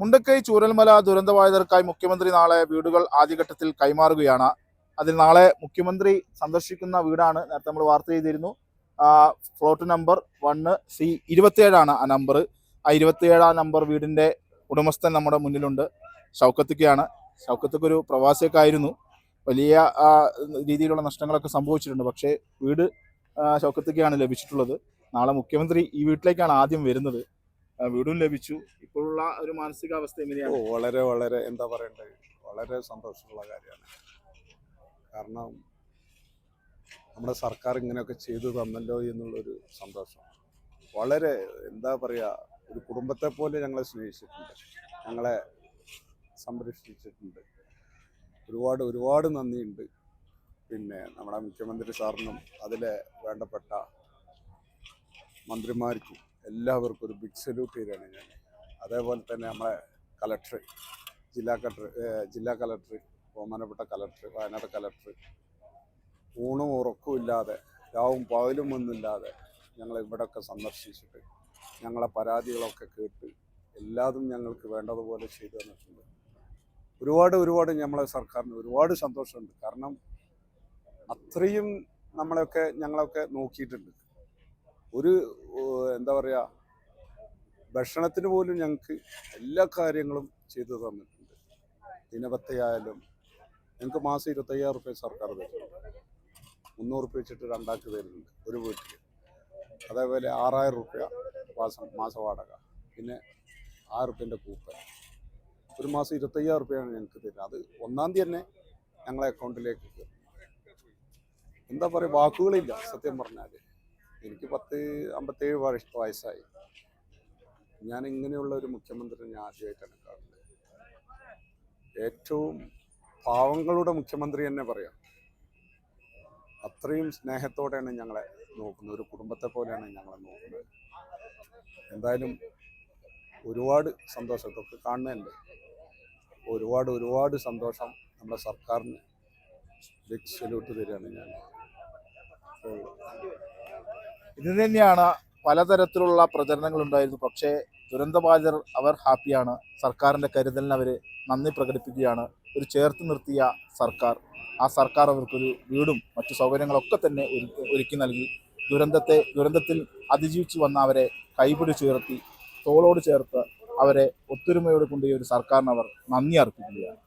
മുണ്ടക്കൈ ചൂരൽമല ദുരന്തബാധിതർക്കായി മുഖ്യമന്ത്രി നാളെ വീടുകൾ ആദ്യഘട്ടത്തിൽ കൈമാറുകയാണ്. അതിൽ നാളെ മുഖ്യമന്ത്രി സന്ദർശിക്കുന്ന വീടാണ്. നേരത്തെ നമ്മൾ വാർത്ത ചെയ്തിരുന്നു. ഫ്ലോട്ട് നമ്പർ 1C27 ആ നമ്പർ. ആ 27 നമ്പർ വീടിൻ്റെ ഉടമസ്ഥൻ നമ്മുടെ മുന്നിലുണ്ട്. ഷൗക്കത്തിക്കയാണ്. ഷൗക്കത്തിക്ക് ഒരു പ്രവാസിയൊക്കെ ആയിരുന്നു. വലിയ രീതിയിലുള്ള നഷ്ടങ്ങളൊക്കെ സംഭവിച്ചിട്ടുണ്ട്. പക്ഷേ വീട് ഷൗക്കത്തിക്കയാണ് ലഭിച്ചിട്ടുള്ളത്. നാളെ മുഖ്യമന്ത്രി ഈ വീട്ടിലേക്കാണ് ആദ്യം വരുന്നത്. വീടും ലഭിച്ചു. ഇപ്പോഴുള്ള ഒരു മാനസികാവസ്ഥ എങ്ങനെയാണ്? വളരെ വളരെ എന്താ പറയണ്ടത്, വളരെ സന്തോഷമുള്ള കാര്യമാണ്. കാരണം നമ്മുടെ സർക്കാർ ഇങ്ങനെയൊക്കെ ചെയ്തു തന്നല്ലോ എന്നുള്ളൊരു സന്തോഷം. വളരെ എന്താ പറയുക, ഒരു കുടുംബത്തെ പോലെ ഞങ്ങളെ സ്നേഹിച്ചിട്ടുണ്ട്, ഞങ്ങളെ സംരക്ഷിച്ചിട്ടുണ്ട്. ഒരുപാട് ഒരുപാട് നന്ദിയുണ്ട്. പിന്നെ നമ്മുടെ മുഖ്യമന്ത്രി സാറിനും അതിലെ വേണ്ടപ്പെട്ട മന്ത്രിമാർക്കും എല്ലാവർക്കും ഒരു ബിഗ് സല്യൂട്ട് ചെയ്യാണ് ഞാൻ. അതേപോലെ തന്നെ നമ്മളെ കളക്ടർ, ജില്ലാ കളക്ടർ, ബഹുമാനപ്പെട്ട കളക്ടർ, വയനാട് കളക്ടർ ഊണും ഉറക്കവും ഇല്ലാതെ രാവും പകലും ഒന്നുമില്ലാതെ ഞങ്ങൾ ഇവിടെയൊക്കെ സന്ദർശിച്ചിട്ട് ഞങ്ങളെ പരാതികളൊക്കെ കേട്ട് എല്ലാതും ഞങ്ങൾക്ക് വേണ്ടതുപോലെ ചെയ്തു തന്നിട്ടുണ്ട്. ഒരുപാട് നമ്മളെ സർക്കാരിന് ഒരുപാട് സന്തോഷമുണ്ട്. കാരണം അത്രയും ഞങ്ങളൊക്കെ നോക്കിയിട്ടുണ്ട്. ഒരു എന്താ പറയുക, ഭക്ഷണത്തിന് പോലും ഞങ്ങൾക്ക് എല്ലാ കാര്യങ്ങളും ചെയ്തു തന്നിട്ടുണ്ട്. ദിനപത്തയായാലും ഞങ്ങൾക്ക് മാസം 25,000 റുപ്യ സർക്കാർ തരുന്നുണ്ട്. 300 റുപ്യ വെച്ചിട്ട് രണ്ടാക്കി തരുന്നുണ്ട് ഒരു വീട്ടിൽ. അതേപോലെ 6,000 റുപ്യ മാസവാടക, പിന്നെ 6 റുപ്യൻ്റെ കൂപ്പൺ. ഒരു മാസം 25,000 റുപ്യാണ് ഞങ്ങൾക്ക് തരുന്നത്. അത് 1-ാം തീയതി തന്നെ ഞങ്ങളെ അക്കൗണ്ടിലേക്ക് കയറും. എന്താ പറയുക, വാക്കുകളില്ല സത്യം പറഞ്ഞാൽ. എനിക്ക് 57 വയസ്സായി. ഞാൻ ഇങ്ങനെയുള്ള ഒരു മുഖ്യമന്ത്രി ഞാൻ ആദ്യമായിട്ടാണ് കാണുന്നത്. ഏറ്റവും പാവങ്ങളുടെ മുഖ്യമന്ത്രി തന്നെ പറയാം. അത്രയും സ്നേഹത്തോടെയാണ് ഞങ്ങളെ നോക്കുന്നത്, ഒരു കുടുംബത്തെ പോലെയാണ് ഞങ്ങളെ നോക്കുന്നത്. എന്തായാലും ഒരുപാട് സന്തോഷം. ഇതൊക്കെ കാണുന്നതല്ലേ, ഒരുപാട് സന്തോഷം. നമ്മുടെ സർക്കാരിന് ബിഗ് സല്യൂട്ട് തരികയാണ് ഞാൻ. ഇത് തന്നെയാണ് പലതരത്തിലുള്ള പ്രചരണങ്ങളുണ്ടായിരുന്നു. പക്ഷേ ദുരന്തബാധിതർ അവർ ഹാപ്പിയാണ്. സർക്കാരിൻ്റെ കരുതലിന് അവർ നന്ദി പ്രകടിപ്പിക്കുകയാണ്. ഒരു ചേർത്ത് നിർത്തിയ സർക്കാർ, ആ സർക്കാർ അവർക്കൊരു വീടും മറ്റു സൗകര്യങ്ങളൊക്കെ തന്നെ ഒരുക്കി നൽകി. ദുരന്തത്തിൽ അതിജീവിച്ചു വന്ന അവരെ കൈപിടിച്ചുയർത്തി തോളോട് ചേർത്ത് അവരെ ഒത്തൊരുമയോട് കൊണ്ട് ഈ ഒരു സർക്കാരിന് അവർ നന്ദി അർപ്പിക്കുകയാണ്.